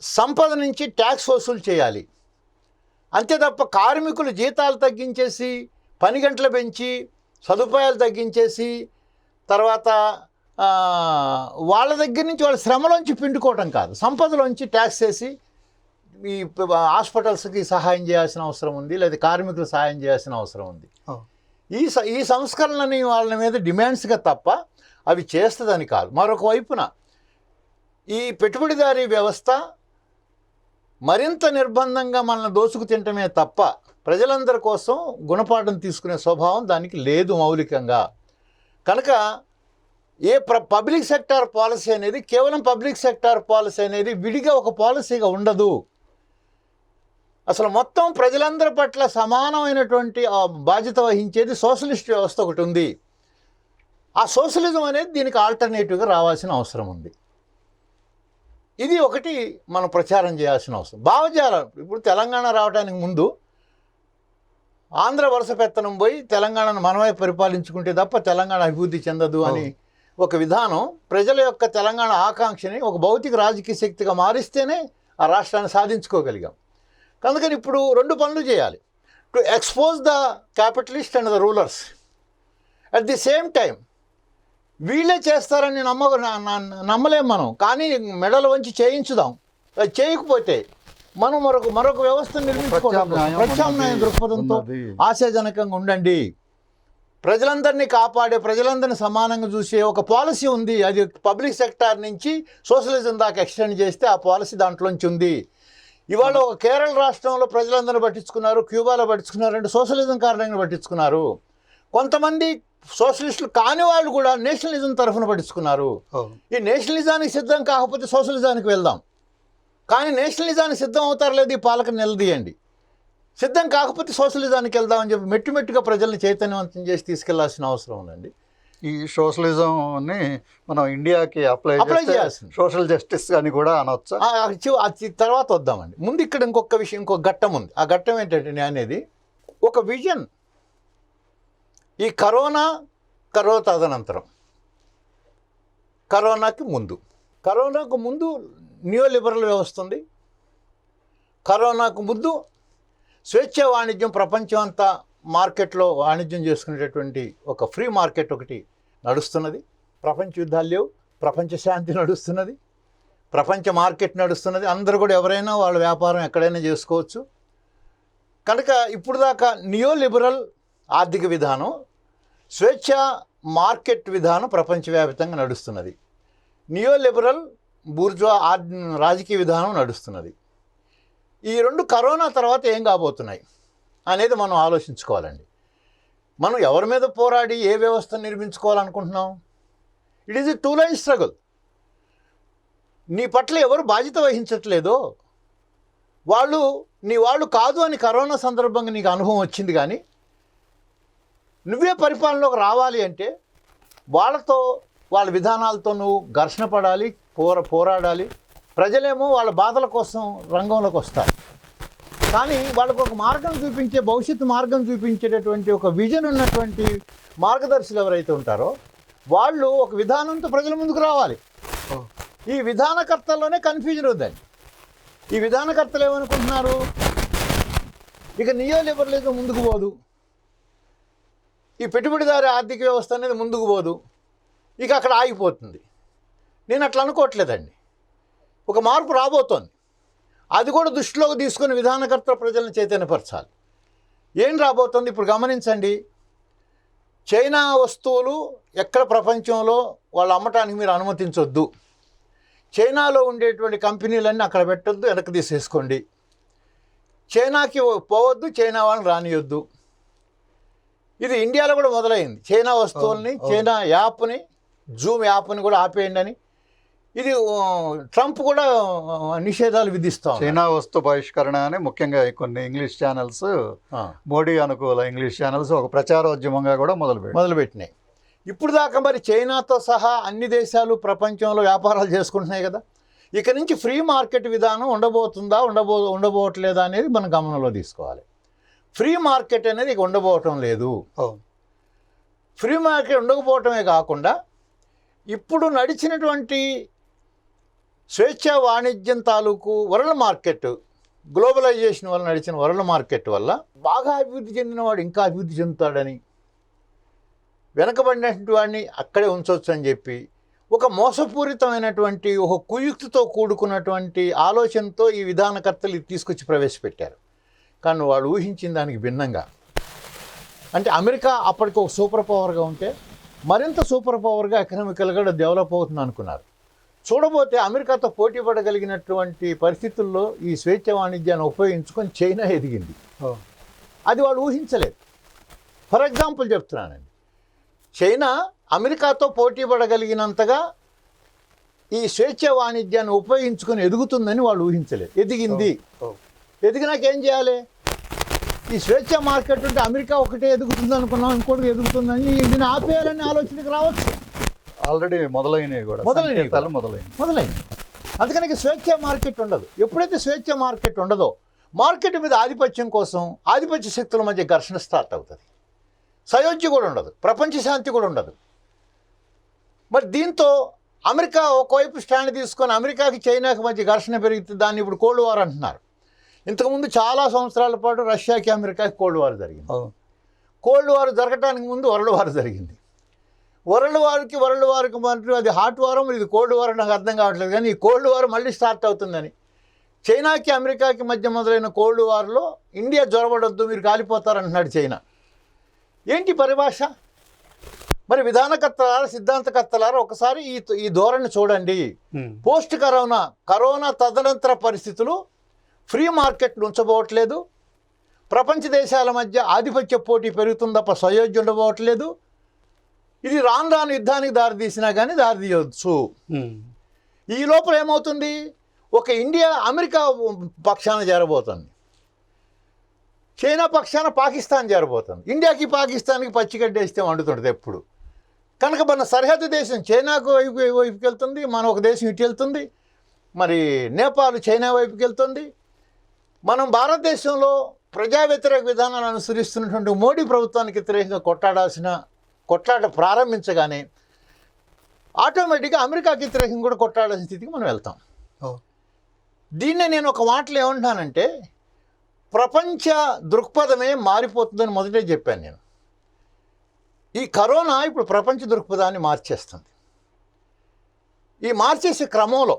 Speaker 1: సంపద నుంచి ట్యాక్స్ వసూలు చేయాలి. అంతే తప్ప కార్మికులు జీతాలు తగ్గించేసి, పని గంటలు పెంచి, సదుపాయాలు తగ్గించేసి, తర్వాత వాళ్ళ దగ్గర నుంచి వాళ్ళ శ్రమలోంచి పిండుకోవటం కాదు, సంపదలోంచి ట్యాక్స్ వేసి ఈ హాస్పిటల్స్కి సహాయం చేయాల్సిన అవసరం ఉంది, లేదా కార్మికులు సహాయం చేయాల్సిన అవసరం ఉంది. ఈ సంస్కరణలని వాళ్ళ మీద డిమాండ్స్గా తప్ప అవి చేస్తుందని కాదు. మరొక వైపున ఈ పెట్టుబడిదారీ వ్యవస్థ మరింత నిర్బంధంగా మనల్ని దోచుకు తింటమే తప్ప ప్రజలందరి కోసం గుణపాఠం తీసుకునే స్వభావం దానికి లేదు మౌలికంగా. కనుక పబ్లిక్ సెక్టార్ పాలసీ అనేది కేవలం పబ్లిక్ సెక్టార్ పాలసీ అనేది విడిగా ఒక పాలసీగా ఉండదు. అసలు మొత్తం ప్రజలందరి పట్ల సమానమైనటువంటి బాధ్యత వహించేది సోషలిస్ట్ వ్యవస్థ ఒకటి ఉంది. ఆ సోషలిజం అనేది దీనికి ఆల్టర్నేటివ్గా రావాల్సిన అవసరం ఉంది. ఇది ఒకటి మనం ప్రచారం చేయాల్సిన అవసరం. భావజాలం ఇప్పుడు తెలంగాణ రావడానికి ముందు ఆంధ్ర వలస పెత్తనం పోయి తెలంగాణను మనమే పరిపాలించుకుంటే తప్ప తెలంగాణ అభివృద్ధి చెందదు అని ఒక విధానం ప్రజల యొక్క తెలంగాణ ఆకాంక్షని ఒక భౌతిక రాజకీయ శక్తిగా మారిస్తేనే ఆ రాష్ట్రాన్ని సాధించుకోగలిగాం. అందుకని ఇప్పుడు రెండు పనులు చేయాలి. To expose the capitalist and the rulers, at the same time వీళ్ళే చేస్తారని నమ్మలేం మనం. కానీ మెడలు వంచి చేయించుదాం. అది చేయకపోతే మనం మరొక వ్యవస్థను నిర్మించుకోవడం, ప్రత్యామ్నాయ దృక్పథంతో ఆశాజనకంగా ఉండండి. ప్రజలందరినీ కాపాడే, ప్రజలందరినీ సమానంగా చూసే ఒక పాలసీ ఉంది. అది పబ్లిక్ సెక్టార్ నుంచి సోషలిజం దాకా ఎక్స్టెండ్ చేస్తే ఆ పాలసీ దాంట్లోంచి ఉంది. ఇవాళ ఒక కేరళ రాష్ట్రంలో ప్రజలందరూ పట్టించుకున్నారు, క్యూబాలో పట్టించుకున్నారు, అంటే సోషలిజం కారణంగా పట్టించుకున్నారు. కొంతమంది సోషలిస్టులు కాని వాళ్ళు కూడా నేషనలిజం తరఫున పట్టించుకున్నారు. ఈ నేషనలిజానికి సిద్ధం కాకపోతే సోషలిజానికి వెళ్దాం. కానీ నేషనలిజానికి సిద్ధం అవుతారు లేదు, ఈ పాలకుని నిలదీయండి. సిద్ధం కాకపోతే సోషలిజానికి వెళ్దామని చెప్పి మెట్టుగా ప్రజల్ని చైతన్యవంతం చేసి తీసుకెళ్లాల్సిన అవసరం ఉందండి.
Speaker 2: ఈ సోషలిజంని మనం ఇండియాకి అప్లై చేయాల్సింది, సోషల్ జస్టిస్ అని కూడా అనొచ్చా?
Speaker 1: అది తర్వాత వద్దామండి. ముందు ఇక్కడ ఇంకొక విషయం, ఇంకొక ఘట్టం ఉంది. ఆ ఘట్టం ఏంటంటే నేను అనేది ఒక విజన్. ఈ కరోనా తదనంతరం, కరోనాకు ముందు న్యూ లిబరల్ వ్యవస్థ ఉంది. కరోనాకు ముందు స్వేచ్ఛ వాణిజ్యం, ప్రపంచం అంతా మార్కెట్లో వాణిజ్యం చేసుకునేటటువంటి ఒక ఫ్రీ మార్కెట్ ఒకటి నడుస్తున్నది. ప్రపంచ యుద్ధాలు లేవు, ప్రపంచ శాంతి నడుస్తున్నది, ప్రపంచ మార్కెట్ నడుస్తున్నది. అందరూ కూడా ఎవరైనా వాళ్ళ వ్యాపారం ఎక్కడైనా చేసుకోవచ్చు. కనుక ఇప్పుడు దాకా నియో లిబరల్ ఆర్థిక విధానం, స్వేచ్ఛ మార్కెట్ విధానం ప్రపంచవ్యాప్తంగా నడుస్తున్నది. నియో లిబరల్ బూర్జువా రాజకీయ విధానం నడుస్తున్నది. ఈ రెండు కరోనా తర్వాత ఏం కాబోతున్నాయి అనేది మనం ఆలోచించుకోవాలండి. మనం ఎవరి మీద పోరాడి ఏ వ్యవస్థను నిర్మించుకోవాలనుకుంటున్నాం? It is a two line struggle. నీ పట్ల ఎవరు బాధ్యత వహించట్లేదో నీ వాళ్ళు కాదు అని కరోనా సందర్భంగా నీకు అనుభవం వచ్చింది. కానీ నువ్వే పరిపాలనలోకి రావాలి అంటే వాళ్ళ విధానాలతో నువ్వు ఘర్షణ పడాలి, పోరాడాలి. ప్రజలేమో వాళ్ళ బాధల కోసం రంగంలోకి వస్తారు. కానీ వాళ్ళకు ఒక మార్గం చూపించే, భవిష్యత్తు మార్గం చూపించేటటువంటి ఒక విజన్ ఉన్నటువంటి మార్గదర్శులు ఎవరైతే ఉంటారో వాళ్ళు ఒక విధానంతో ప్రజల ముందుకు రావాలి. ఈ విధానకర్తల్లోనే కన్ఫ్యూజన్ ఉందండి. ఈ విధానకర్తలు ఏమనుకుంటున్నారు, ఇక నియో లిబరలిజం ముందుకు పోదు, ఈ పెట్టుబడిదారి ఆర్థిక వ్యవస్థ అనేది ముందుకు పోదు, ఇక అక్కడ ఆగిపోతుంది. నేను అట్లా అనుకోవట్లేదండి. ఒక మార్పు రాబోతోంది. అది కూడా దృష్టిలోకి తీసుకుని విధానకర్త ప్రజలను చైతన్యపరచాలి. ఏం రాబోతుంది ఇప్పుడు గమనించండి. చైనా వస్తువులు ఎక్కడ ప్రపంచంలో వాళ్ళు అమ్మటానికి మీరు అనుమతించొద్దు. చైనాలో ఉండేటువంటి కంపెనీలన్నీ అక్కడ పెట్టొద్దు, వెనక్కి తీసేసుకోండి. చైనాకి పోవద్దు, చైనా వాళ్ళని రానియొద్దు. ఇది ఇండియాలో కూడా మొదలైంది. చైనా వస్తువుల్ని, చైనా యాప్ని, జూమ్ యాప్ని కూడా ఆపేయండి అని. ఇది ట్రంప్ కూడా నిషేధాలు విధిస్తాం.
Speaker 2: చైనా వస్తు బహిష్కరణ అని ముఖ్యంగా కొన్ని ఇంగ్లీష్ ఛానల్స్, మోడీ అనుకూల ఇంగ్లీష్ ఛానల్స్ ఒక ప్రచారోద్యమంగా కూడా మొదలుపెట్టినాయి. ఇప్పుడు దాకా మరి చైనాతో సహా అన్ని దేశాలు ప్రపంచంలో వ్యాపారాలు చేసుకుంటున్నాయి కదా. ఇక నుంచి ఫ్రీ మార్కెట్ విధానం ఉండబోతుందా, ఉండబోవట్లేదా అనేది మనం గమనంలో తీసుకోవాలి. ఫ్రీ మార్కెట్ అనేది ఇక ఉండబోవటం లేదు. ఫ్రీ మార్కెట్ ఉండకపోవటమే కాకుండా ఇప్పుడు నడిచినటువంటి స్వేచ్ఛ వాణిజ్యం తాలూకు వరల్డ్ మార్కెట్, గ్లోబలైజేషన్ వల్ల నడిచిన వరల్డ్ మార్కెట్ వల్ల బాగా అభివృద్ధి చెందిన వాడు ఇంకా అభివృద్ధి చెందుతాడని, వెనకబడినటువంటి వాడిని అక్కడే ఉంచవచ్చు అని చెప్పి ఒక మోసపూరితమైనటువంటి ఒక కుయుక్తితో కూడుకున్నటువంటి ఆలోచనతో ఈ విధానకర్తలు తీసుకొచ్చి ప్రవేశపెట్టారు. కానీ వాళ్ళు ఊహించిన దానికి భిన్నంగా, అంటే అమెరికా అప్పటికి ఒక సూపర్ పవర్గా ఉంటే మరింత సూపర్ పవర్గా ఎకనామికల్గా డెవలప్ అవుతుంది అనుకున్నారు. చూడబోతే అమెరికాతో పోటీ పడగలిగినటువంటి పరిస్థితుల్లో ఈ స్వేచ్ఛ వాణిజ్యాన్ని ఉపయోగించుకొని చైనా ఎదిగింది. అది వాళ్ళు ఊహించలేదు. ఫర్ ఎగ్జాంపుల్ చెప్తున్నానండి, చైనా అమెరికాతో పోటీ పడగలిగినంతగా ఈ స్వేచ్ఛ వాణిజ్యాన్ని ఉపయోగించుకొని ఎదుగుతుందని వాళ్ళు ఊహించలేదు. ఎదిగింది. ఎదిగినాక ఏం చేయాలి? ఈ స్వేచ్ఛ మార్కెట్ ఉంటే అమెరికా ఒకటే ఎదుగుతుంది అనుకున్నాం, ఇంకోటి ఎదుగుతుందని దీన్ని ఆపేయాలని ఆలోచనకి రావచ్చు. ఆల్రెడీ మొదలైనవి.
Speaker 1: అందుకని స్వేచ్ఛ మార్కెట్ ఉండదు. ఎప్పుడైతే స్వేచ్ఛ మార్కెట్ ఉండదో, మార్కెట్ మీద ఆధిపత్యం కోసం ఆధిపత్య శక్తుల మధ్య ఘర్షణ స్టార్ట్ అవుతుంది. సయోధ్య కూడా ఉండదు, ప్రపంచ శాంతి కూడా ఉండదు. మరి దీంతో అమెరికా ఒకవైపు స్టాండ్ తీసుకొని అమెరికాకి చైనాకి మధ్య ఘర్షణ పెరిగితే దాన్ని ఇప్పుడు కోల్డ్ వార్ అంటున్నారు. ఇంతకుముందు చాలా సంవత్సరాల పాటు రష్యాకి అమెరికాకి కోల్డ్ వార్ జరిగింది. కోల్డ్ వార్ జరగటానికి ముందు వరల్డ్ వార్ జరిగింది. వరల్డ్ వార్కి మరి అది హాట్ వారం, ఇది కోల్డ్ వారం నాకు అర్థం కావట్లేదు. కానీ ఈ కోల్డ్ వార్ మళ్ళీ స్టార్ట్ అవుతుందని, చైనాకి అమెరికాకి మధ్య మొదలైన కోల్డ్ వార్లో ఇండియా జొరబడొద్దు, మీరు కాలిపోతారంటున్నాడు చైనా. ఏంటి పరిభాష? మరి విధానకర్తలారా, సిద్ధాంతకర్తలారా, ఒకసారి ఈ ధోరణి చూడండి. పోస్ట్ కరోనా తదనంతర పరిస్థితులు ఫ్రీ మార్కెట్లు ఉంచబోవట్లేదు. ప్రపంచ దేశాల మధ్య ఆధిపత్య పోటీ పెరుగుతుంది తప్ప సయోధ్య ఉండబోవట్లేదు. ఇది రాను యుద్ధానికి దారితీసినా కానీ దారితీయవచ్చు. ఈ లోపల ఏమవుతుంది? ఒక ఇండియా అమెరికా పక్షాన చేరబోతుంది, చైనా పక్షాన పాకిస్తాన్ చేరబోతుంది. ఇండియాకి పాకిస్తాన్కి పచ్చిగడ్డేస్తే వండుతుంటుంది ఎప్పుడు. కనుక మన సరిహద్దు దేశం చైనాకు వైపుకి వెళ్తుంది, మన ఒక దేశం ఇటు వెళ్తుంది, మరి నేపాల్ చైనా వైపుకి వెళ్తుంది. మనం భారతదేశంలో ప్రజా వ్యతిరేక విధానాలు అనుసరిస్తున్నటువంటి మోడీ ప్రభుత్వానికి వ్యతిరేకంగా కొట్లాట ప్రారంభించగానే ఆటోమేటిక్గా అమెరికాకి వ్యతిరేకంగా కూడా కొట్లాడాల్సిన స్థితికి మనం వెళ్తాం. దీన్నే నేను ఒక మాటలో ఏమంటున్నానంటే, ప్రపంచ దృక్పథమే మారిపోతుందని మొదటే చెప్పాను నేను. ఈ కరోనా ఇప్పుడు ప్రపంచ దృక్పథాన్ని మార్చేస్తుంది. ఈ మార్చేసే క్రమంలో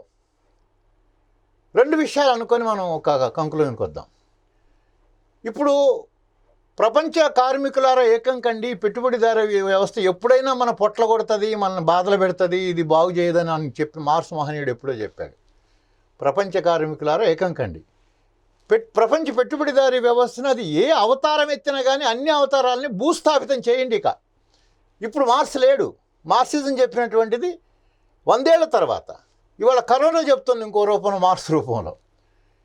Speaker 1: రెండు విషయాలు అనుకొని మనం ఒక కంక్లూజన్కి వద్దాం. ఇప్పుడు ప్రపంచ కార్మికులారా ఏకం కండి, పెట్టుబడిదారు వ్యవస్థ ఎప్పుడైనా మన పొట్ల కొడుతుంది, మన బాధలు పెడుతుంది, ఇది బాగు చేయదని అని చెప్పి మార్స్ మహనీయుడు ఎప్పుడో చెప్పాడు. ప్రపంచ కార్మికులారా ఏకం కండి, ప్రపంచ పెట్టుబడిదారీ వ్యవస్థను అది ఏ అవతారం ఎత్తినా కానీ అన్ని అవతారాలని భూస్థాపితం చేయండి. ఇక ఇప్పుడు మార్స్ లేడు. మార్క్సిజం చెప్పినటువంటిది 100 ఏళ్ల తర్వాత ఇవాళ కరోనా చెప్తుంది ఇంకో రూపంలో, మార్క్స్ రూపంలో.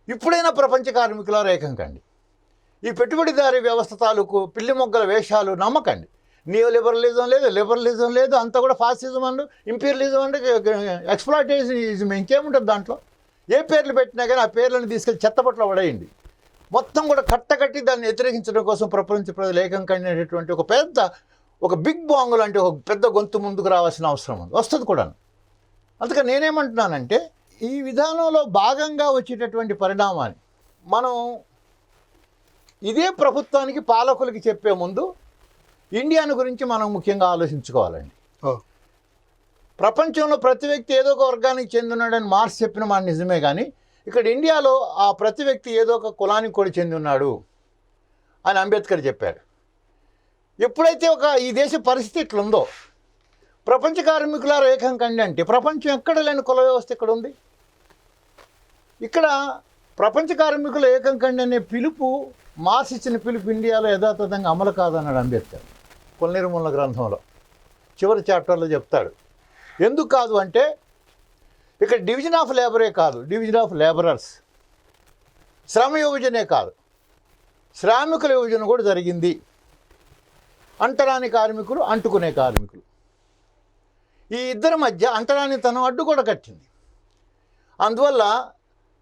Speaker 1: ఇప్పుడైనా ప్రపంచ కార్మికులారా ఏకం కండి, ఈ పెట్టుబడిదారీ వ్యవస్థ తాలూకు పిల్లి మొగ్గల వేషాలు నమ్మకండి. నియో లిబరలిజం లేదు, అంతా కూడా ఫాసిజం అండ్ ఇంపీరియలిజం అండ్ ఎక్స్‌ప్లాయిటేషనిజం, ఇంకేముంటుంది దాంట్లో. ఏ పేర్లు పెట్టినా కానీ ఆ పేర్లను తీసుకెళ్ళి చెత్తపట్లో పడేయండి. మొత్తం కూడా కట్టకట్టి దాన్ని వ్యతిరేకించడం కోసం ప్రపంచ ప్రజలు ఏకం కండినటువంటి ఒక బిగ్ బాంగ్ లాంటి ఒక పెద్ద గొంతు ముందుకు రావాల్సిన అవసరం ఉంది, వస్తుంది కూడా. అందుకని నేనేమంటున్నానంటే, ఈ విధానంలో భాగంగా వచ్చేటటువంటి పరిణామాన్ని మనం ఇదే ప్రభుత్వానికి పాలకులకి చెప్పే ముందు ఇండియాను గురించి మనం ముఖ్యంగా ఆలోచించుకోవాలండి. ప్రపంచంలో ప్రతి వ్యక్తి ఏదో ఒక వర్గానికి చెందినాడని మార్క్స్ చెప్పిన మాట నిజమే, కానీ ఇక్కడ ఇండియాలో ఆ ప్రతి వ్యక్తి ఏదో ఒక కులానికి కూడా చెంది ఉన్నాడు అని అంబేద్కర్ చెప్పాడు. ఎప్పుడైతే ఈ దేశ పరిస్థితి ఇట్లుందో, ప్రపంచ కార్మికులారా ఏకం కండి అంటే ప్రపంచం ఎక్కడ లేని కుల వ్యవస్థ ఇక్కడ ఉంది. ఇక్కడ ప్రపంచ కార్మికులు ఏకం కండి అనే పిలుపు, మార్క్స్ ఇచ్చిన పిలుపు ఇండియాలో యథాతథంగా అమలు కాదన్నాడు అంబేద్కర్ కుల నిర్మూలన గ్రంథంలో చివరి చాప్టర్లో చెప్తాడు. ఎందుకు కాదు అంటే, ఇక్కడ డివిజన్ ఆఫ్ లేబరే కాదు, డివిజన్ ఆఫ్ లేబరర్స్, శ్రమ విభజనే కాదు, శ్రామికుల విభజన కూడా జరిగింది. అంటరాని కార్మికులు, అంటుకునే కార్మికులు, ఈ ఇద్దరి మధ్య అంటరానితనం అడ్డు కూడా కట్టింది. అందువల్ల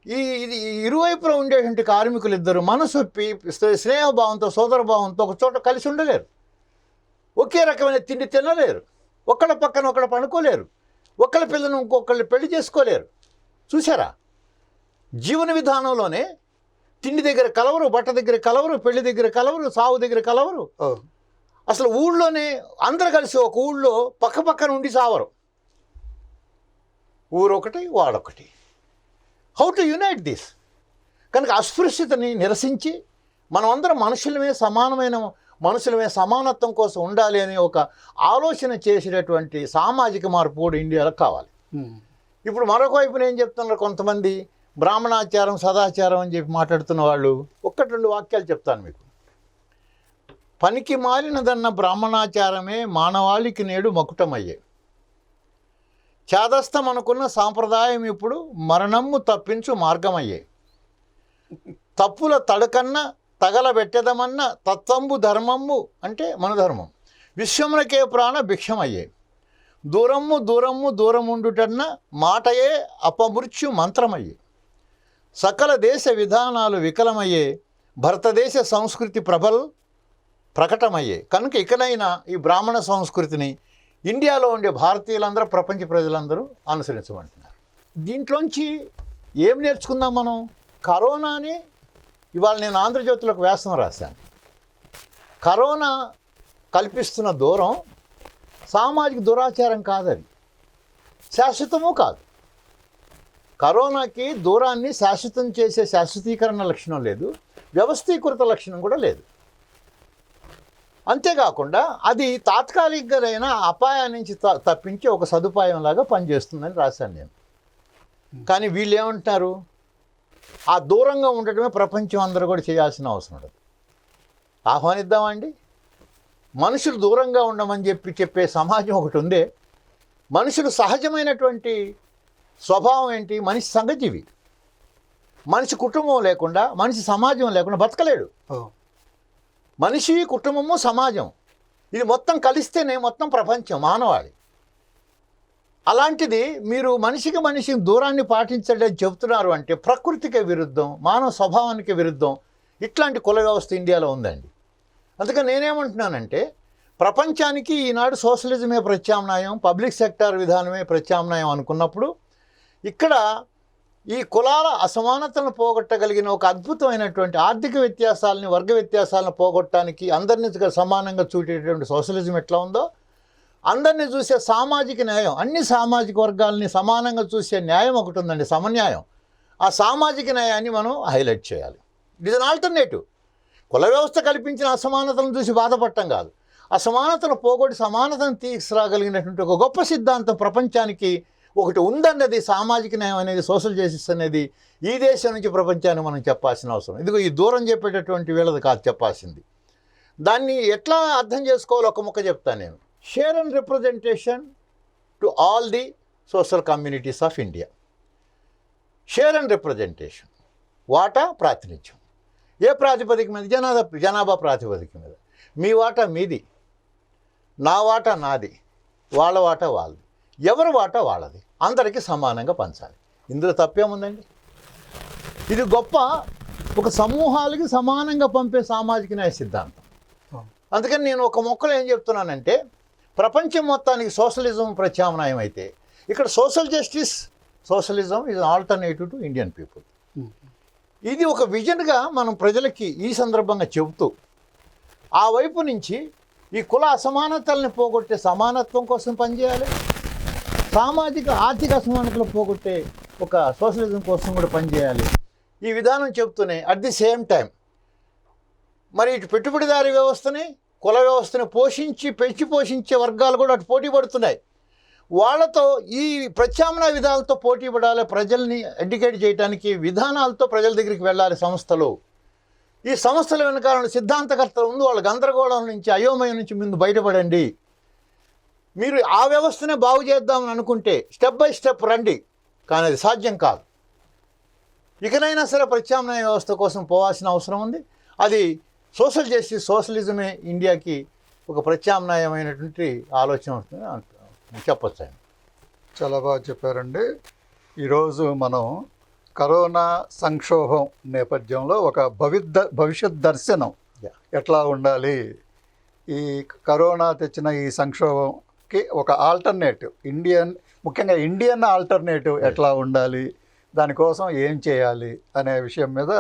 Speaker 1: ఇది ఇరువైపులో ఉండేటువంటి కార్మికులు ఇద్దరు మనసొప్పి స్నేహభావంతో, సోదరభావంతో ఒక చోట కలిసి ఉండలేరు, ఒకే రకమైన తిండి తినలేరు, ఒకళ్ళ పక్కన ఒకళ్ళ పడుకోలేరు, ఒకళ్ళ పిల్లను ఇంకొకళ్ళు పెళ్లి చేసుకోలేరు. చూసారా? జీవన విధానంలోనే తిండి దగ్గర కలవరు, బట్ట దగ్గర కలవరు, పెళ్లి దగ్గర కలవరు, సావు దగ్గర కలవరు. అసలు ఊళ్ళోనే అందరు కలిసి ఒక ఊళ్ళో పక్క పక్కన ఉండి సావరు. ఊరొకటి, వాడొకటి. How to unite this? కనుక అస్పృశ్యతని నిరసించి మనమందరం మనుషులమే సమానత్వం కోసం ఉండాలి అనే ఒక ఆలోచన చేసేటటువంటి సామాజిక మార్పు కూడా ఇండియాలో కావాలి. ఇప్పుడు మరొక వైపున ఏం చెప్తున్నారు కొంతమంది, బ్రాహ్మణాచారం సదాచారం అని చెప్పి మాట్లాడుతున్న వాళ్ళు. 1-2 వాక్యాలు చెప్తాను మీకు. పనికి మాలినదన్న బ్రాహ్మణాచారమే మానవాళికి నేడు మకుటమయ్యే, చాదస్తం అనుకున్న సాంప్రదాయం ఇప్పుడు మరణమ్ము తప్పించు మార్గమయ్యే, తప్పుల తడకన్న తగలబెట్టెదమన్న తత్వంబు ధర్మమ్ము అంటే మన ధర్మం, విశ్వమునకే ప్రాణ భిక్షమయ్యే, దూరముండుటన్న మాటయే అపమృత్యు మంత్రమయ్యే, సకల దేశ విధానాలు వికలమయ్యే, భారతదేశ సంస్కృతి ప్రకటమయ్యే. కనుక ఇకనైనా ఈ బ్రాహ్మణ సంస్కృతిని ఇండియాలో ఉండే భారతీయులందరూ, ప్రపంచ ప్రజలందరూ అనుసరించమంటున్నారు. దీంట్లోంచి ఏం నేర్చుకుందాం మనం? కరోనాని ఇవాళ నేను ఆంధ్రజ్యోతిలో వ్యాసం రాశాను. కరోనా కల్పిస్తున్న దూరం సామాజిక దురాచారం కాదది, శాశ్వతము కాదు. కరోనాకి దూరాన్ని శాశ్వతం చేసే శాశ్వతీకరణ లక్షణం లేదు, వ్యవస్థీకృత లక్షణం కూడా లేదు. అంతేకాకుండా అది తాత్కాలికమైన అపాయం నుంచి తప్పించి ఒక సదుపాయంలాగా పనిచేస్తుందని రాశాను నేను. కానీ వీళ్ళు ఏమంటున్నారు, ఆ దూరంగా ఉండటమే ప్రపంచం అందరూ కూడా చేయాల్సిన అవసరం ఉండదు. ఆహ్వానిద్దామండి. మనుషులు దూరంగా ఉండమని చెప్పే సమాజం ఒకటి ఉందే. మనుషులు సహజమైనటువంటి స్వభావం ఏంటి? మనిషి సంఘజీవి. మనిషి కుటుంబం లేకుండా, మనిషి సమాజం లేకుండా బతకలేడు. మనిషి, కుటుంబము, సమాజం, ఇది మొత్తం కలిస్తేనే మొత్తం ప్రపంచం, మానవాళి. అలాంటిది మీరు మనిషికి మనిషి దూరాన్ని పాటించండి అని చెబుతున్నారు అంటే ప్రకృతికి విరుద్ధం, మానవ స్వభావానికి విరుద్ధం. ఇట్లాంటి కుల వ్యవస్థ ఇండియాలో ఉందండి. అందుకని నేనేమంటున్నానంటే ప్రపంచానికి ఈనాడు సోషలిజమే ప్రత్యామ్నాయం, పబ్లిక్ సెక్టార్ విధానమే ప్రత్యామ్నాయం అనుకున్నప్పుడు ఇక్కడ ఈ కులాల అసమానతలను పోగొట్టగలిగిన ఒక అద్భుతమైనటువంటి ఆర్థిక వ్యత్యాసాలని, వర్గ వ్యత్యాసాలను పోగొట్టడానికి అందరినీ సమానంగా చూడేటువంటి సోషలిజం ఎట్లా ఉందో, అందరినీ చూసే సామాజిక న్యాయం, అన్ని సామాజిక వర్గాలని సమానంగా చూసే న్యాయం ఒకటి ఉందండి, సమన్యాయం. ఆ సామాజిక న్యాయాన్ని మనం హైలైట్ చేయాలి. It is an alternative. కుల వ్యవస్థ కల్పించిన అసమానతలను చూసి బాధపడటం కాదు, అసమానతను పోగొట్టి సమానతను తీసుకురాగలిగినటువంటి ఒక గొప్ప సిద్ధాంతం ప్రపంచానికి ఒకటి ఉందన్నది, సామాజిక న్యాయం అనేది, సోషల్ జస్టిస్ అనేది ఈ దేశం నుంచి ప్రపంచానికి మనం చెప్పాల్సిన అవసరం. ఇదిగో ఈ దూరం చెప్పేటటువంటి వీళ్ళది కాదు చెప్పాల్సింది. దాన్ని ఎట్లా అర్థం చేసుకోవాలో ఒక ముక్క చెప్తాను నేను. Share and representation to all the social communities of India. Share and representation, వాటా, ప్రాతినిధ్యం. ఏ ప్రాతిపదిక మీద? జనాభా ప్రాతిపదిక మీద. మీ వాటా మీది, నా వాటా నాది, వాళ్ళ వాటా వాళ్ళది, ఎవరి వాటా వాళ్ళది, అందరికీ సమానంగా పంచాలి. ఇందులో తప్పేముందండి? ఇది గొప్ప ఒక సమూహాలకి సమానంగా పంపే సామాజిక న్యాయ సిద్ధాంతం. అందుకని నేను ఒక మొక్కలో ఏం చెప్తున్నానంటే, ప్రపంచం మొత్తానికి సోషలిజం ప్రత్యామ్నాయం అయితే ఇక్కడ social justice, socialism is alternative to Indian people. ఇది ఒక విజన్గా మనం ప్రజలకి ఈ సందర్భంగా చెబుతూ, ఆ వైపు నుంచి ఈ కుల అసమానతల్ని పోగొట్టే సమానత్వం కోసం పనిచేయాలి, సామాజిక ఆర్థిక అసమానతలు పోగొట్టే ఒక సోషలిజం కోసం కూడా పనిచేయాలి. ఈ విధానం చెబుతూనే అట్ ది సేమ్ టైం మరి ఇటు పెట్టుబడిదారీ వ్యవస్థని, కుల వ్యవస్థని పెంచి పోషించే వర్గాలు కూడా అటు పోటీ పడుతున్నాయి. వాళ్ళతో ఈ ప్రత్యామ్నాయ విధానాలతో పోటీ పడాలి. ప్రజల్ని ఎడ్యుకేట్ చేయడానికి విధానాలతో ప్రజల దగ్గరికి వెళ్ళాలి సంస్థలు. ఈ సంస్థల వెనకాల సిద్ధాంతకర్తలు ముందు వాళ్ళ గందరగోళం నుంచి, అయోమయం నుంచి ముందు బయటపడండి. మీరు ఆ వ్యవస్థనే బాగు చేద్దామని అనుకుంటే స్టెప్ బై స్టెప్ రండి, కానీ అది సాధ్యం కాదు. ఇకనైనా సరే ప్రత్యామ్నాయ వ్యవస్థ కోసం పోవాల్సిన అవసరం ఉంది. అది సోషల్ జస్టిస్, సోషలిజమే ఇండియాకి ఒక ప్రత్యామ్నాయమైనటువంటి ఆలోచన చెప్పొచ్చు.
Speaker 2: చాలా బాగా చెప్పారండి. ఈరోజు మనం కరోనా సంక్షోభం నేపథ్యంలో ఒక భవిష్యత్ దర్శనం ఎట్లా ఉండాలి, ఈ కరోనా తెచ్చిన ఈ సంక్షోభంకి ఒక ఆల్టర్నేటివ్, ముఖ్యంగా ఇండియన్ ఆల్టర్నేటివ్ ఎట్లా ఉండాలి, దానికోసం ఏం చేయాలి అనే విషయం మీద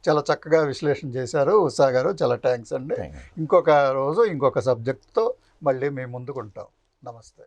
Speaker 2: చాలా చక్కగా విశ్లేషణ చేశారు ఉషా గారు. చాలా థ్యాంక్స్ అండి. ఇంకొక రోజు ఇంకొక సబ్జెక్ట్తో మళ్ళీ మీ ముందుకు ఉంటాం. నమస్తే.